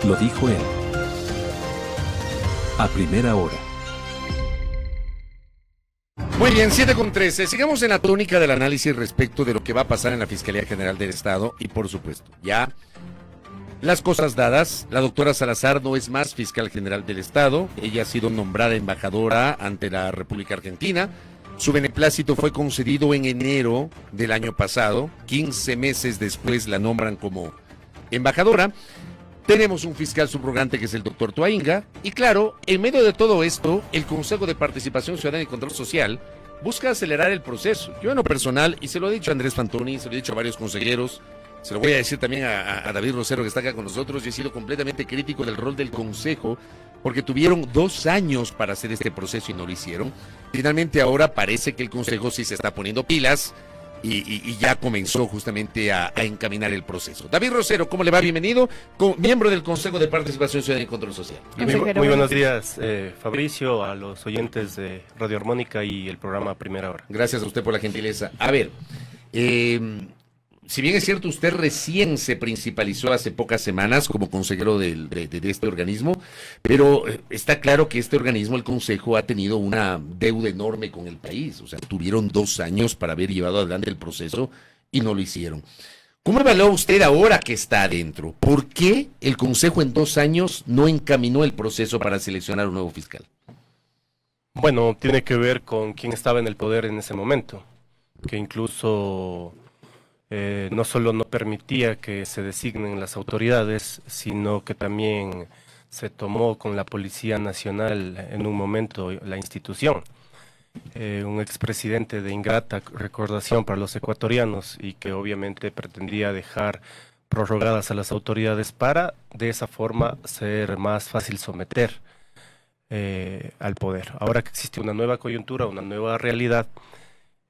Lo dijo él. A primera hora. Muy bien, 7:13. Sigamos en la tónica del análisis respecto de lo que va a pasar en la Fiscalía General del Estado y, por supuesto, ya las cosas dadas. La doctora Salazar no es más fiscal general del Estado. Ella ha sido nombrada embajadora ante la República Argentina. Su beneplácito fue concedido en enero del año pasado. 15 meses después la nombran como embajadora. Tenemos un fiscal subrogante que es el doctor Toainga. Y claro, en medio de todo esto, el Consejo de Participación Ciudadana y Control Social busca acelerar el proceso. Yo en lo personal, y se lo he dicho a Andrés Fantoni, se lo he dicho a varios consejeros, se lo voy a decir también a David Rosero, que está acá con nosotros, y he sido completamente crítico del rol del Consejo, porque tuvieron 2 años para hacer este proceso y no lo hicieron. Finalmente ahora parece que el Consejo sí se está poniendo pilas y ya comenzó justamente a encaminar el proceso. David Rosero, ¿cómo le va? Bienvenido, miembro del Consejo de Participación Ciudadana y Control Social. Muy buenos días, Fabricio, a los oyentes de Radio Armónica y el programa Primera Hora. Gracias a usted por la gentileza. A ver, si bien es cierto, usted recién se principalizó hace pocas semanas como consejero de este organismo, pero está claro que este organismo, el Consejo, ha tenido una deuda enorme con el país. O sea, tuvieron 2 años para haber llevado adelante el proceso y no lo hicieron. ¿Cómo evalúa usted ahora que está adentro? ¿Por qué el Consejo en 2 años no encaminó el proceso para seleccionar un nuevo fiscal? Bueno, tiene que ver con quién estaba en el poder en ese momento, que incluso no solo no permitía que se designen las autoridades, sino que también se tomó con la Policía Nacional en un momento la institución. Un expresidente de ingrata recordación para los ecuatorianos y que obviamente pretendía dejar prorrogadas a las autoridades para de esa forma ser más fácil someter al poder. Ahora que existe una nueva coyuntura, una nueva realidad,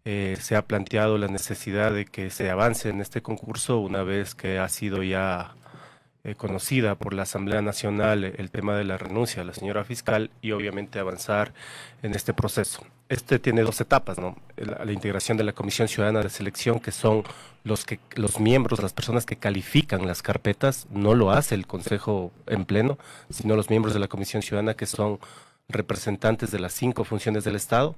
se ha planteado la necesidad de que se avance en este concurso una vez que ha sido ya conocida por la Asamblea Nacional el tema de la renuncia de la señora fiscal y obviamente avanzar en este proceso. Este tiene 2 etapas, ¿no? La integración de la Comisión Ciudadana de Selección, que son los miembros, las personas que califican las carpetas. No lo hace el Consejo en pleno, sino los miembros de la Comisión Ciudadana, que son representantes de las 5 funciones del Estado,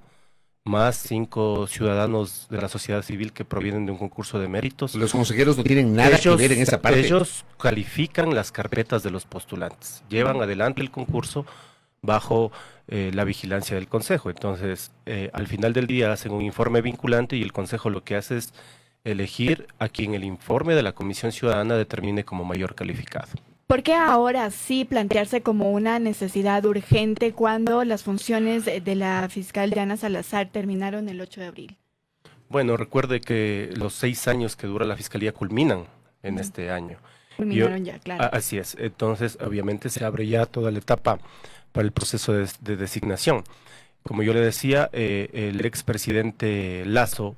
más 5 ciudadanos de la sociedad civil que provienen de un concurso de méritos. Los consejeros no tienen nada que ver en esa parte. Ellos califican las carpetas de los postulantes, llevan adelante el concurso bajo la vigilancia del Consejo. Entonces, al final del día hacen un informe vinculante y el Consejo lo que hace es elegir a quien el informe de la Comisión Ciudadana determine como mayor calificado. ¿Por qué ahora sí plantearse como una necesidad urgente cuando las funciones de la fiscal Diana Salazar terminaron el 8 de abril? Bueno, recuerde que los 6 años que dura la fiscalía culminan en este año. Culminaron ya, claro. Así es. Entonces, obviamente se abre ya toda la etapa para el proceso de designación. Como yo le decía, el expresidente Lasso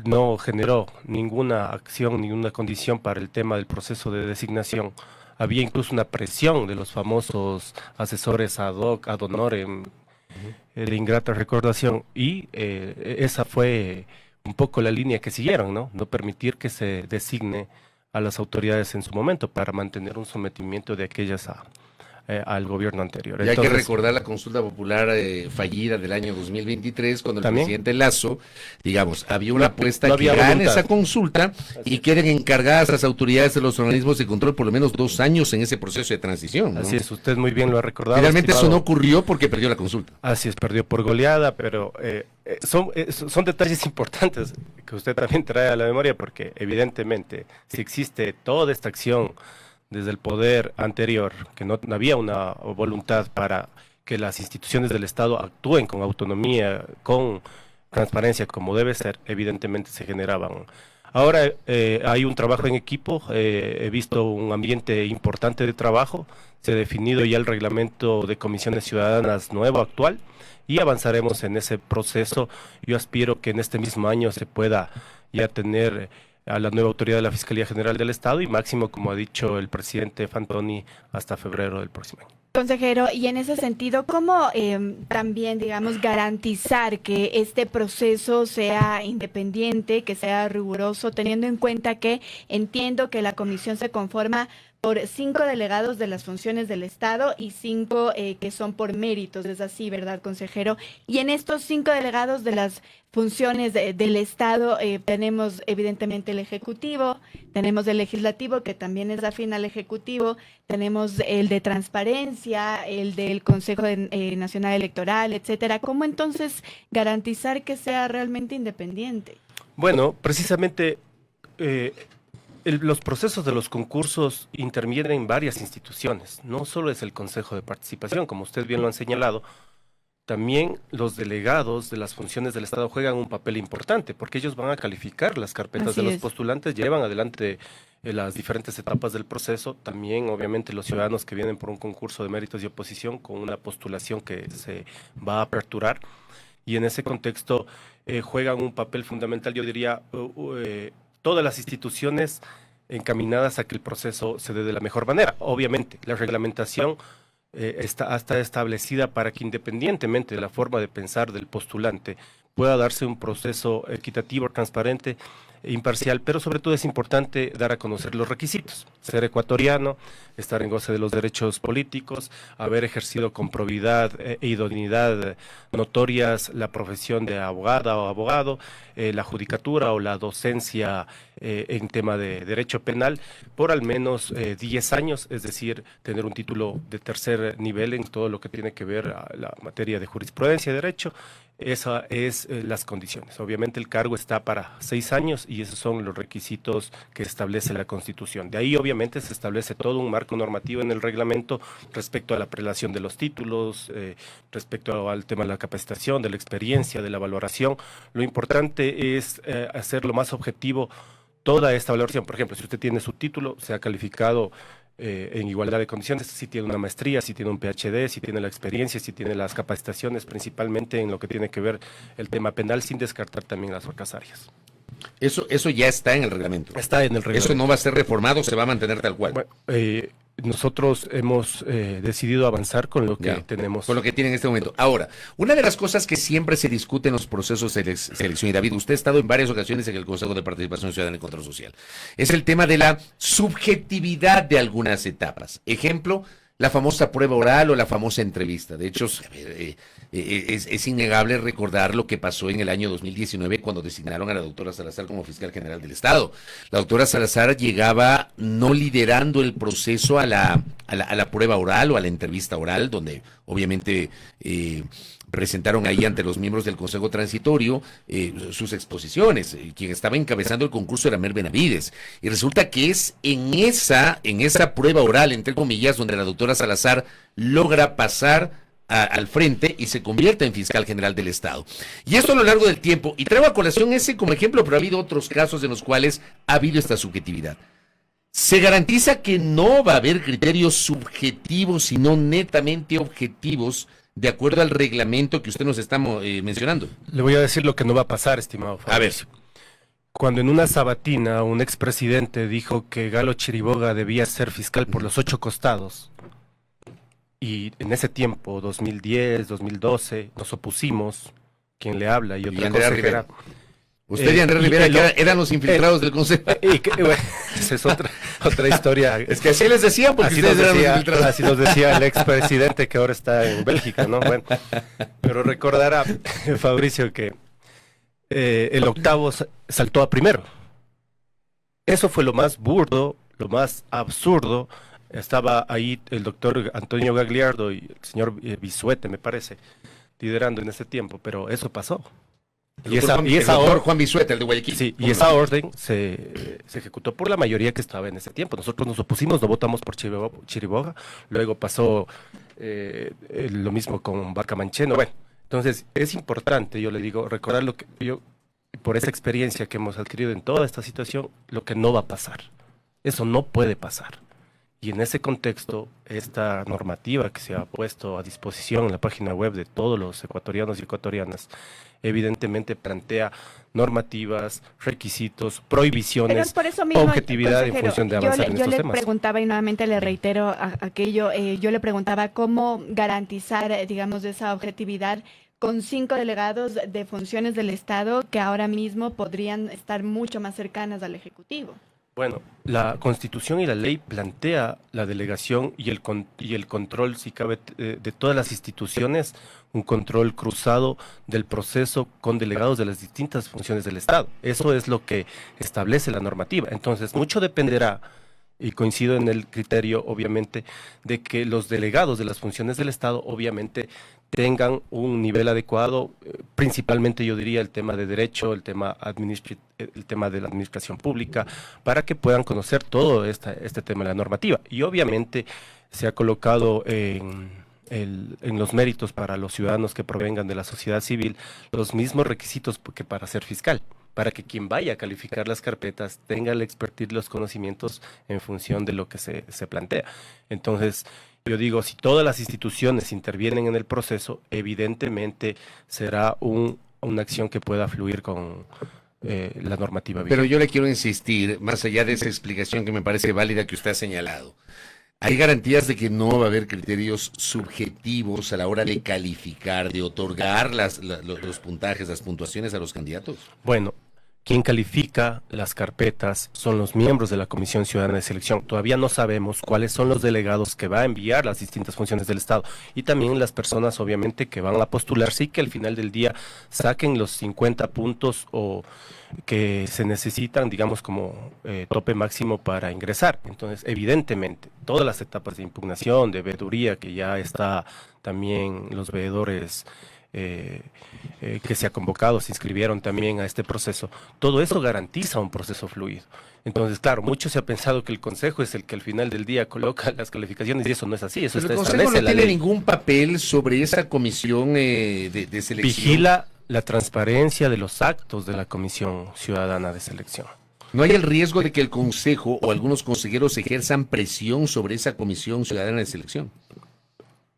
no generó ninguna acción, ninguna condición para el tema del proceso de designación. Había incluso una presión de los famosos asesores ad hoc, ad honorem, de ingrata recordación, y esa fue un poco la línea que siguieron, ¿no? No permitir que se designe a las autoridades en su momento para mantener un sometimiento de aquellas al gobierno anterior. Y hay que recordar la consulta popular fallida del año 2023, cuando el presidente Lasso, digamos, había una apuesta que gane esa consulta y queden encargadas las autoridades de los organismos de control por lo menos 2 años en ese proceso de transición, ¿no? Así es, usted muy bien lo ha recordado. Finalmente eso no ocurrió porque perdió la consulta. Así es, perdió por goleada, pero son detalles importantes que usted también trae a la memoria, porque evidentemente si existe toda esta acción desde el poder anterior, que no había una voluntad para que las instituciones del Estado actúen con autonomía, con transparencia como debe ser, evidentemente se generaban. Ahora hay un trabajo en equipo, he visto un ambiente importante de trabajo, se ha definido ya el reglamento de comisiones ciudadanas nuevo, actual, y avanzaremos en ese proceso. Yo aspiro que en este mismo año se pueda ya tener a la nueva autoridad de la Fiscalía General del Estado y máximo, como ha dicho el presidente Fantoni, hasta febrero del próximo año. Consejero, y en ese sentido, ¿cómo también, digamos, garantizar que este proceso sea independiente, que sea riguroso, teniendo en cuenta que entiendo que la comisión se conforma por 5 delegados de las funciones del Estado y 5 que son por méritos, es así, ¿verdad, consejero? Y en estos 5 delegados de las funciones del Estado tenemos evidentemente el Ejecutivo, tenemos el Legislativo, que también es afín al Ejecutivo, tenemos el de Transparencia, el del Consejo Nacional Electoral, etcétera. ¿Cómo entonces garantizar que sea realmente independiente? Bueno, precisamente los procesos de los concursos intervienen en varias instituciones, no solo es el Consejo de Participación, como usted bien lo han señalado, también los delegados de las funciones del Estado juegan un papel importante, porque ellos van a calificar las carpetas Así de los es. postulantes, llevan adelante las diferentes etapas del proceso, también obviamente los ciudadanos que vienen por un concurso de méritos y oposición con una postulación que se va a aperturar, y en ese contexto juegan un papel fundamental, yo diría, todas las instituciones encaminadas a que el proceso se dé de la mejor manera. Obviamente, la reglamentación está establecida para que independientemente de la forma de pensar del postulante, pueda darse un proceso equitativo, transparente, imparcial, pero sobre todo es importante dar a conocer los requisitos: ser ecuatoriano, estar en goce de los derechos políticos, haber ejercido con probidad e idoneidad notorias la profesión de abogada o abogado, la judicatura o la docencia en tema de derecho penal por al menos 10 años, es decir, tener un título de tercer nivel en todo lo que tiene que ver a la materia de jurisprudencia y derecho. Esas es las condiciones. Obviamente el cargo está para 6 años y esos son los requisitos que establece la Constitución. De ahí obviamente se establece todo un marco normativo en el reglamento respecto a la prelación de los títulos, respecto al tema de la capacitación, de la experiencia, de la valoración. Lo importante es hacer lo más objetivo toda esta valoración. Por ejemplo, si usted tiene su título, se ha calificado en igualdad de condiciones, si tiene una maestría, si tiene un PhD, si tiene la experiencia, si tiene las capacitaciones, principalmente en lo que tiene que ver el tema penal, sin descartar también las otras áreas. Eso ya está en el reglamento. Está en el reglamento. Eso no va a ser reformado, se va a mantener tal cual. Bueno, nosotros hemos decidido avanzar con lo que tenemos. Con lo que tiene en este momento. Ahora, una de las cosas que siempre se discute en los procesos de selección, y David, usted ha estado en varias ocasiones en el Consejo de Participación Ciudadana y Control Social, es el tema de la subjetividad de algunas etapas. Ejemplo, la famosa prueba oral o la famosa entrevista. De hecho, es innegable recordar lo que pasó en el año 2019 cuando designaron a la doctora Salazar como fiscal general del Estado. La doctora Salazar llegaba no liderando el proceso a la prueba oral o a la entrevista oral, donde obviamente presentaron ahí ante los miembros del Consejo Transitorio sus exposiciones. Quien estaba encabezando el concurso era Mer Benavides. Y resulta que es en esa prueba oral, entre comillas, donde la doctora Salazar logra pasar al frente y se convierte en fiscal general del Estado. Y esto a lo largo del tiempo, y traigo a colación ese como ejemplo, pero ha habido otros casos en los cuales ha habido esta subjetividad. Se garantiza que no va a haber criterios subjetivos, sino netamente objetivos, de acuerdo al reglamento que usted nos está mencionando. Le voy a decir lo que no va a pasar, estimado Fabricio. A ver. Cuando en una sabatina un expresidente dijo que Galo Chiriboga debía ser fiscal por los 8 costados, y en ese tiempo, 2010, 2012, nos opusimos, quien le habla y otra consejera. Usted y Andrés Rivera, que eran los infiltrados del Consejo. Bueno, esa es otra historia. Es que así les decían, porque ustedes eran los infiltrados. Así nos decía el expresidente que ahora está en Bélgica, ¿no? Bueno, pero recordará, Fabricio, que el octavo saltó a primero. Eso fue lo más burdo, lo más absurdo. Estaba ahí el doctor Antonio Gagliardo y el señor Bisuete, me parece, liderando en ese tiempo, pero eso pasó. Y esa orden, Juan Bisuete, el de Guayaquil. Sí, y esa orden se ejecutó por la mayoría que estaba en ese tiempo. Nosotros nos opusimos, no votamos por Chiriboga, luego pasó lo mismo con Vaca Mancheno. Bueno, entonces es importante, yo le digo, recordar lo que yo, por esa experiencia que hemos adquirido en toda esta situación, lo que no va a pasar. Eso no puede pasar. Y en ese contexto, esta normativa que se ha puesto a disposición en la página web de todos los ecuatorianos y ecuatorianas, evidentemente plantea normativas, requisitos, prohibiciones, pero es por eso mismo, objetividad en función de avanzar en estos temas. Yo le preguntaba, y nuevamente le reitero aquello, yo le preguntaba cómo garantizar, digamos, esa objetividad con 5 delegados de funciones del Estado que ahora mismo podrían estar mucho más cercanas al Ejecutivo. Bueno, la Constitución y la ley plantea la delegación y el control, si cabe, de todas las instituciones, un control cruzado del proceso con delegados de las distintas funciones del Estado. Eso es lo que establece la normativa. Entonces, mucho dependerá, y coincido en el criterio, obviamente, de que los delegados de las funciones del Estado, obviamente, tengan un nivel adecuado, principalmente yo diría el tema de derecho, el tema de la administración pública, para que puedan conocer todo este tema de la normativa. Y obviamente se ha colocado en los méritos para los ciudadanos que provengan de la sociedad civil los mismos requisitos que para ser fiscal, para que quien vaya a calificar las carpetas tenga la expertise, los conocimientos en función de lo que se plantea. Entonces, yo digo, si todas las instituciones intervienen en el proceso, evidentemente será una acción que pueda fluir con la normativa vigente. Pero yo le quiero insistir, más allá de esa explicación que me parece válida que usted ha señalado, ¿hay garantías de que no va a haber criterios subjetivos a la hora de calificar, de otorgar los puntajes, las puntuaciones a los candidatos? Bueno, quien califica las carpetas son los miembros de la Comisión Ciudadana de Selección. Todavía no sabemos cuáles son los delegados que va a enviar las distintas funciones del Estado y también las personas, obviamente, que van a postularse y que al final del día saquen los 50 puntos o que se necesitan, digamos, como tope máximo para ingresar. Entonces, evidentemente, todas las etapas de impugnación, de veeduría, que ya está también los veedores que se ha convocado, se inscribieron también a este proceso, todo eso garantiza un proceso fluido. Entonces, claro, mucho se ha pensado que el Consejo es el que al final del día coloca las calificaciones y eso no es así. Eso Pero el Consejo no tiene ningún papel sobre esa comisión de selección. Vigila la transparencia de los actos de la Comisión Ciudadana de Selección. ¿No hay el riesgo de que el Consejo o algunos consejeros ejerzan presión sobre esa Comisión Ciudadana de Selección?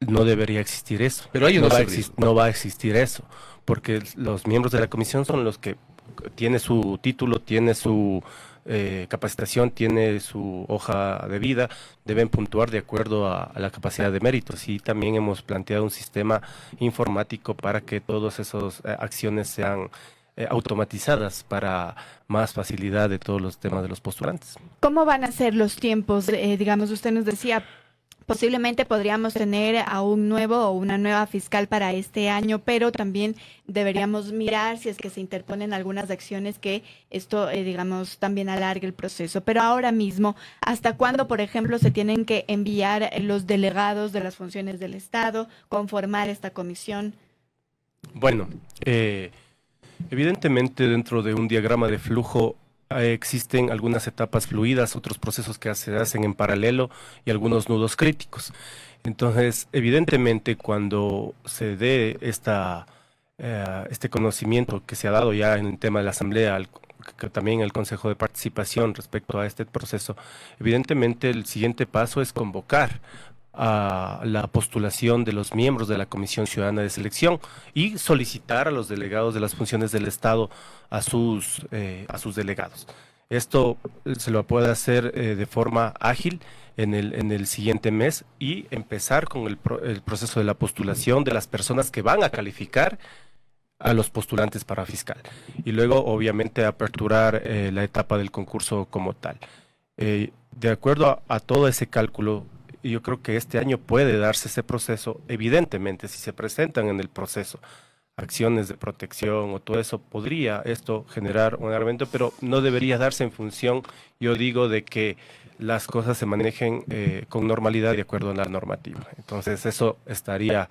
No debería existir eso. Pero hay no va a existir eso, porque los miembros de la comisión son los que tiene su título, tiene su capacitación, tiene su hoja de vida, deben puntuar de acuerdo a la capacidad de méritos. Y también hemos planteado un sistema informático para que todas esas acciones sean automatizadas para más facilidad de todos los temas de los postulantes. ¿Cómo van a ser los tiempos? Digamos, usted nos decía, posiblemente podríamos tener a un nuevo o una nueva fiscal para este año, pero también deberíamos mirar si es que se interponen algunas acciones que esto, digamos, también alargue el proceso. Pero ahora mismo, ¿hasta cuándo, por ejemplo, se tienen que enviar los delegados de las funciones del Estado, conformar esta comisión? Bueno, evidentemente dentro de un diagrama de flujo existen algunas etapas fluidas, otros procesos que se hacen en paralelo y algunos nudos críticos. Entonces, evidentemente, cuando se dé este conocimiento que se ha dado ya en el tema de la Asamblea, que también el Consejo de Participación respecto a este proceso, evidentemente el siguiente paso es convocar a la postulación de los miembros de la Comisión Ciudadana de Selección y solicitar a los delegados de las funciones del Estado a sus delegados. Esto se lo puede hacer de forma ágil en el siguiente mes y empezar con el proceso de la postulación de las personas que van a calificar a los postulantes para fiscal. Y luego, obviamente, aperturar la etapa del concurso como tal. De acuerdo a todo ese cálculo, yo creo que este año puede darse ese proceso. Evidentemente, si se presentan en el proceso acciones de protección o todo eso, podría esto generar un agravamiento, pero no debería darse en función, yo digo, de que las cosas se manejen con normalidad de acuerdo a la normativa. Entonces, eso estaría,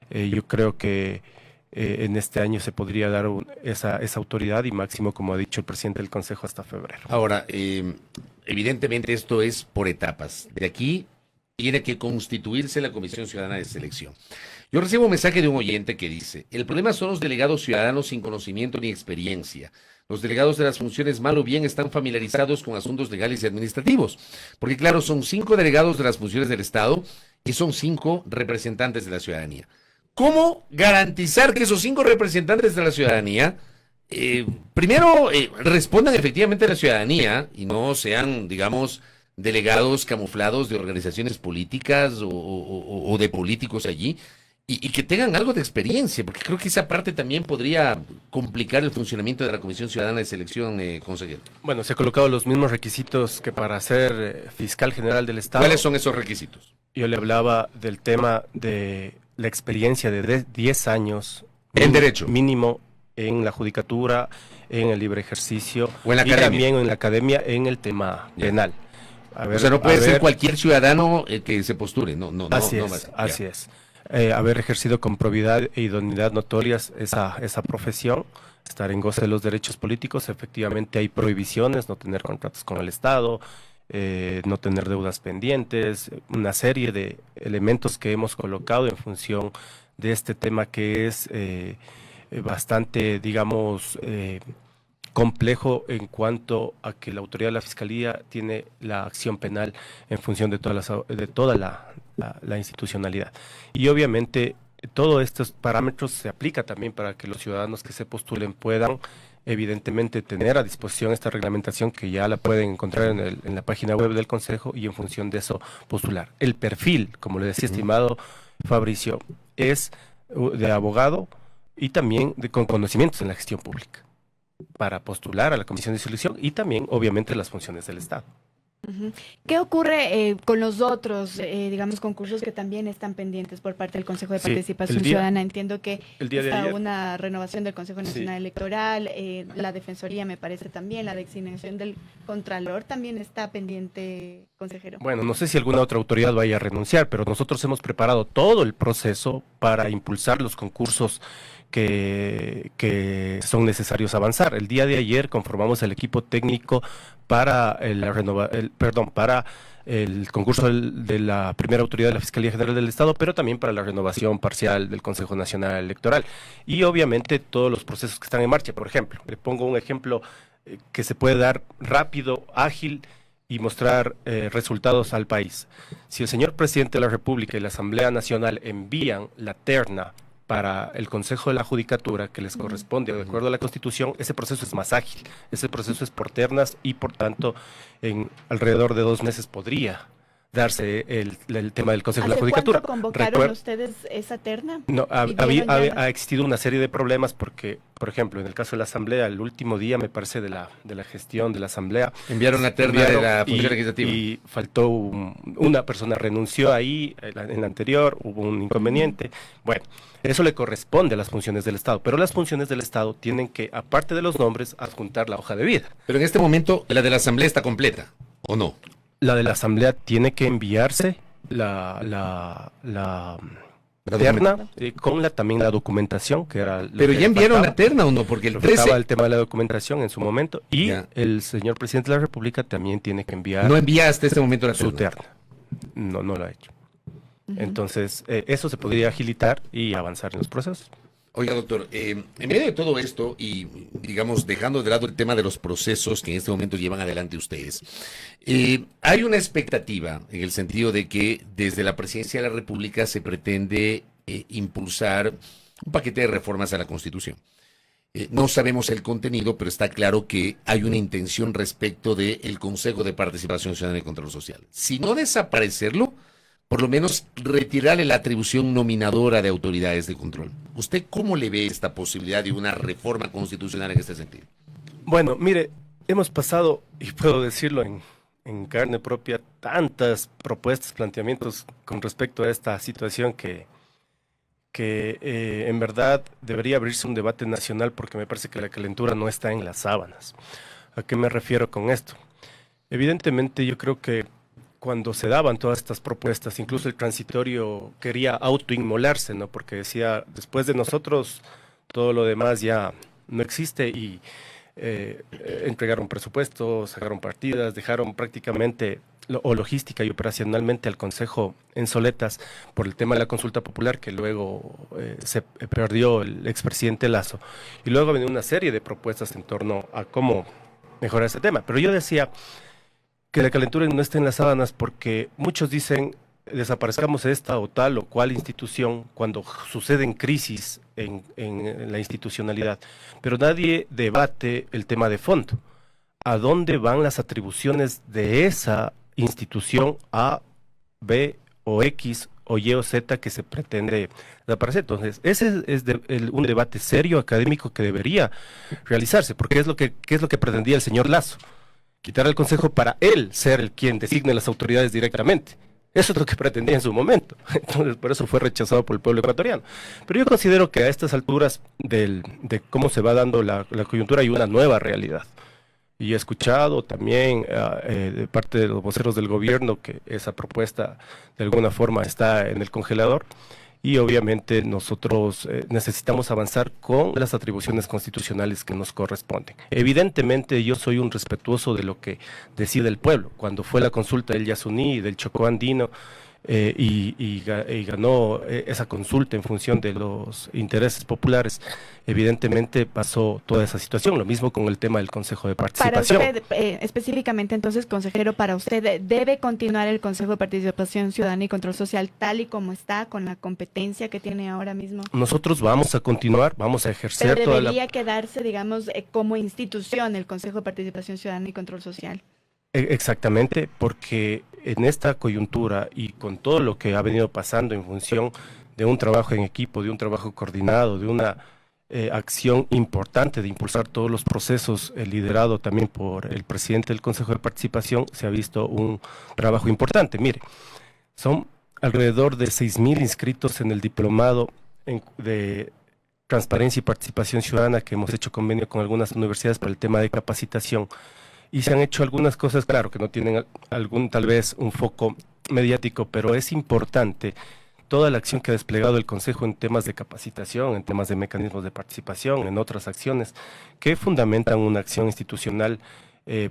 yo creo que en este año se podría dar esa autoridad y máximo, como ha dicho el presidente del Consejo, hasta febrero. Ahora, evidentemente esto es por etapas. De aquí tiene que constituirse la Comisión Ciudadana de Selección. Yo recibo un mensaje de un oyente que dice: el problema son los delegados ciudadanos sin conocimiento ni experiencia. Los delegados de las funciones, mal o bien, están familiarizados con asuntos legales y administrativos. Porque claro, son 5 delegados de las funciones del Estado y son 5 representantes de la ciudadanía. ¿Cómo garantizar que esos 5 representantes de la ciudadanía primero respondan efectivamente a la ciudadanía y no sean, digamos, delegados camuflados de organizaciones políticas o de políticos allí? y que tengan algo de experiencia, porque creo que esa parte también podría complicar el funcionamiento de la Comisión Ciudadana de Selección, consejero. Bueno, se han colocado los mismos requisitos que para ser fiscal general del Estado. ¿Cuáles son esos requisitos? Yo le hablaba del tema de la experiencia de 10 años. En derecho. Mínimo en la judicatura, en el libre ejercicio. O en la y academia. también en la academia en el tema penal. O sea, no puede ser cualquier ciudadano que se postule, no. Así es. Haber ejercido con probidad e idoneidad notorias esa profesión, estar en goce de los derechos políticos. Efectivamente hay prohibiciones, no tener contratos con el Estado, no tener deudas pendientes, una serie de elementos que hemos colocado en función de este tema que es bastante, digamos, complejo en cuanto a que la autoridad de la Fiscalía tiene la acción penal en función de toda la institucionalidad. Y obviamente todos estos parámetros se aplica también para que los ciudadanos que se postulen puedan evidentemente tener a disposición esta reglamentación que ya la pueden encontrar en la página web del Consejo y en función de eso postular. El perfil, como le decía, estimado Fabricio, es de abogado y también con conocimientos en la gestión pública para postular a la Comisión de Selección y también, obviamente, las funciones del Estado. ¿Qué ocurre con los otros, digamos, concursos que también están pendientes por parte del Consejo de Participación Ciudadana? Entiendo que está una renovación del Consejo Nacional Electoral, la Defensoría me parece también, la designación del Contralor también está pendiente, consejero. Bueno, no sé si alguna otra autoridad vaya a renunciar, pero nosotros hemos preparado todo el proceso para impulsar los concursos que son necesarios avanzar. El día de ayer conformamos el equipo técnico para el concurso de la primera autoridad de la Fiscalía General del Estado, pero también para la renovación parcial del Consejo Nacional Electoral. Y obviamente todos los procesos que están en marcha. Por ejemplo, le pongo un ejemplo que se puede dar rápido, ágil y mostrar resultados al país. Si el señor presidente de la República y la Asamblea Nacional envían la terna para el Consejo de la Judicatura que les corresponde de acuerdo a la Constitución, ese proceso es más ágil, ese proceso es por ternas y por tanto en alrededor de 2 meses podría darse el tema del Consejo de la Judicatura. ¿Cuánto convocaron ustedes esa terna? No, ha existido una serie de problemas porque, por ejemplo, en el caso de la Asamblea, el último día, me parece, de la gestión de la Asamblea, enviaron la terna de la función legislativa. Y faltó una persona, renunció ahí, en la anterior, hubo un inconveniente. Bueno, eso le corresponde a las funciones del Estado, pero las funciones del Estado tienen que, aparte de los nombres, adjuntar la hoja de vida. Pero en este momento, ¿la de la Asamblea está completa o no? La de la Asamblea tiene que enviarse la terna con también la documentación, que era... Pero ya enviaron la terna o no, porque el 13... Estaba el tema de la documentación en su momento y el señor presidente de la República también tiene que enviar... No envía hasta este momento su terna. No lo ha hecho. Entonces, eso se podría agilitar y avanzar en los procesos. Oiga, doctor, en medio de todo esto y, digamos, dejando de lado el tema de los procesos que en este momento llevan adelante ustedes, hay una expectativa en el sentido de que desde la Presidencia de la República se pretende impulsar un paquete de reformas a la Constitución. No sabemos el contenido, pero está claro que hay una intención respecto del Consejo de Participación Ciudadana y Control Social. Si no desaparecerlo, por lo menos retirarle la atribución nominadora de autoridades de control. ¿Usted cómo le ve esta posibilidad de una reforma constitucional en este sentido? Bueno, mire, hemos pasado, y puedo decirlo en carne propia, tantas propuestas, planteamientos con respecto a esta situación que en verdad debería abrirse un debate nacional porque me parece que la calentura no está en las sábanas. ¿A qué me refiero con esto? Evidentemente yo creo que cuando se daban todas estas propuestas, incluso el transitorio quería autoinmolarse, ¿no? Porque decía, después de nosotros, todo lo demás ya no existe y entregaron presupuestos, sacaron partidas, dejaron prácticamente logística y operacionalmente al Consejo en soletas por el tema de la consulta popular que luego se perdió el expresidente Lasso. Y luego venía una serie de propuestas en torno a cómo mejorar ese tema. Pero yo decía que la calentura no está en las sábanas porque muchos dicen desaparezcamos esta o tal o cual institución cuando suceden crisis en la institucionalidad, pero nadie debate el tema de fondo. ¿A dónde van las atribuciones de esa institución A, B o X o Y o Z que se pretende desaparecer. Entonces, ese es un debate serio académico que debería realizarse, porque ¿qué es lo que pretendía el señor Lasso? Quitar el Consejo para él ser el quien designe las autoridades directamente. Eso es lo que pretendía en su momento. Entonces, por eso fue rechazado por el pueblo ecuatoriano. Pero yo considero que a estas alturas de cómo se va dando la coyuntura hay una nueva realidad. Y he escuchado también de parte de los voceros del gobierno que esa propuesta de alguna forma está en el congelador. Y obviamente nosotros necesitamos avanzar con las atribuciones constitucionales que nos corresponden. Evidentemente yo soy un respetuoso de lo que decide el pueblo. Cuando fue la consulta del Yasuní y del Chocó Andino y ganó esa consulta en función de los intereses populares, evidentemente pasó toda esa situación. Lo mismo con el tema del Consejo de Participación. Para usted, específicamente entonces, consejero, para usted, ¿debe continuar el Consejo de Participación Ciudadana y Control Social tal y como está, con la competencia que tiene ahora mismo? Nosotros vamos a continuar, vamos a ejercer pero debería quedarse, digamos, como institución el Consejo de Participación Ciudadana y Control Social. Exactamente, porque en esta coyuntura y con todo lo que ha venido pasando en función de un trabajo en equipo, de un trabajo coordinado, de una acción importante de impulsar todos los procesos liderado también por el presidente del Consejo de Participación, se ha visto un trabajo importante. Mire, son alrededor de 6.000 inscritos en el diplomado de Transparencia y Participación Ciudadana que hemos hecho convenio con algunas universidades para el tema de capacitación. Y se han hecho algunas cosas, claro, que no tienen tal vez un foco mediático, pero es importante toda la acción que ha desplegado el Consejo en temas de capacitación, en temas de mecanismos de participación, en otras acciones que fundamentan una acción institucional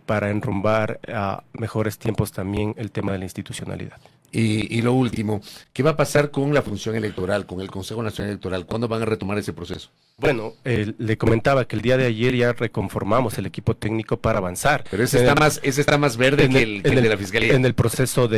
para enrumbar a mejores tiempos también el tema de la institucionalidad. Y lo último, ¿qué va a pasar con la función electoral, con el Consejo Nacional Electoral? ¿Cuándo van a retomar ese proceso? Bueno, le comentaba que el día de ayer ya reconformamos el equipo técnico para avanzar. Pero ese está más verde que el de la Fiscalía. En el proceso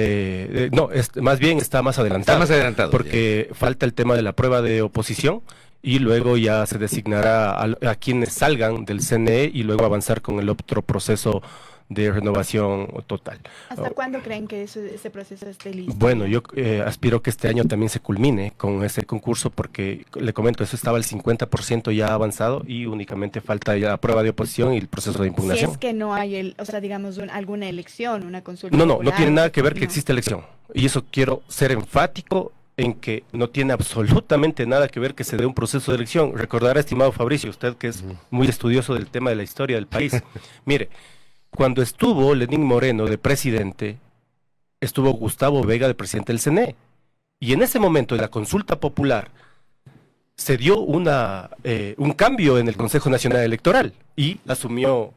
más bien está más adelantado. Está más adelantado. Porque falta el tema de la prueba de oposición y luego ya se designará a quienes salgan del CNE y luego avanzar con el otro proceso de renovación total. ¿Hasta cuándo creen que ese proceso esté listo? Bueno, yo aspiro que este año también se culmine con ese concurso porque, le comento, eso estaba al 50% ya avanzado y únicamente falta ya la prueba de oposición y el proceso de impugnación. Si es que no hay, digamos, alguna elección, una consulta No popular, tiene nada que ver que existe elección. Y eso quiero ser enfático en que no tiene absolutamente nada que ver que se dé un proceso de elección. Recordará, estimado Fabricio, usted que es muy estudioso del tema de la historia del país. Mire, cuando estuvo Lenín Moreno de presidente, estuvo Gustavo Vega de presidente del CNE. Y en ese momento de la consulta popular se dio un cambio en el Consejo Nacional Electoral y asumió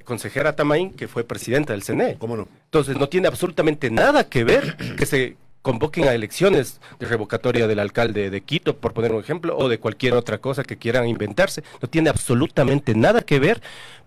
consejera Tamaín, que fue presidenta del CNE. ¿Cómo no? Entonces no tiene absolutamente nada que ver que se convoquen a elecciones de revocatoria del alcalde de Quito, por poner un ejemplo, o de cualquier otra cosa que quieran inventarse. No tiene absolutamente nada que ver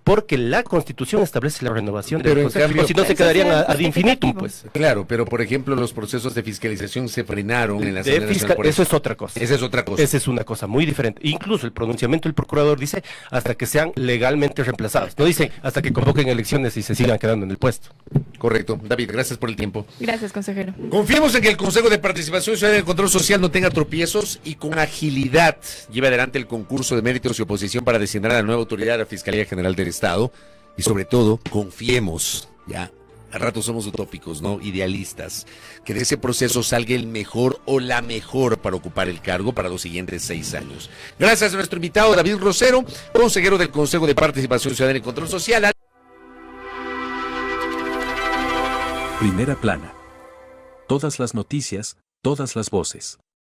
porque la Constitución establece la renovación del Consejo, cambio, si no se quedarían ad infinitum, pues. Claro, pero por ejemplo los procesos de fiscalización se frenaron en la eso es otra cosa. Esa es otra cosa. Esa es una cosa muy diferente. Incluso el pronunciamiento del procurador dice hasta que sean legalmente reemplazados. No dice hasta que convoquen elecciones y se sigan quedando en el puesto. Correcto. David, gracias por el tiempo. Gracias, consejero. Confiemos en que el Consejo de Participación Ciudadana y Control Social no tenga tropiezos y con agilidad lleve adelante el concurso de méritos y oposición para designar a la nueva autoridad de la Fiscalía General del Estado. Y sobre todo, confiemos, ya, al rato somos utópicos, ¿no? Idealistas, que de ese proceso salga el mejor o la mejor para ocupar el cargo para los siguientes 6 años. Gracias a nuestro invitado David Rosero, consejero del Consejo de Participación Ciudadana y Control Social. Primera plana. Todas las noticias, todas las voces.